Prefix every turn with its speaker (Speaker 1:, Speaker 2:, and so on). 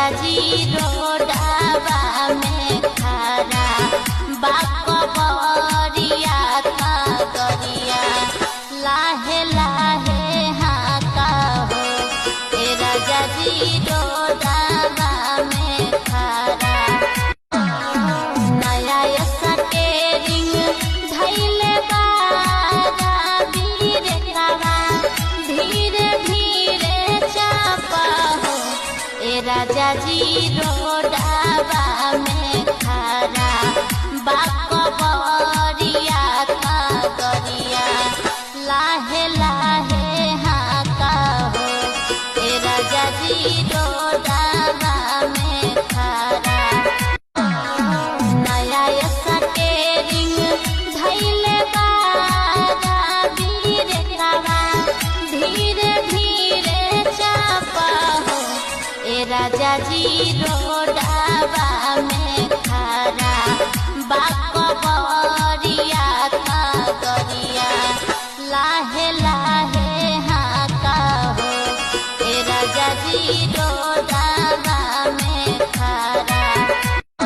Speaker 1: राजा जी रोडावा में खड़ा बाकबरिया का गरिया लाहे लाहे हाका हो। ए राजा जी रोडावा में खड़ा नया स्टेरिंग धैले बारा धीरे कावा धीरे धीरे चापा हो। ए राजा जी रोडावा में खड़ा बाकबरिया का गरिया लाहे लाहे हाका हो। ए राजा जी रोडावा में खड़ा नया स्टेरिंग धैले बारा धीरे कावा धीरे धीरे चापा हो। ए राजा जी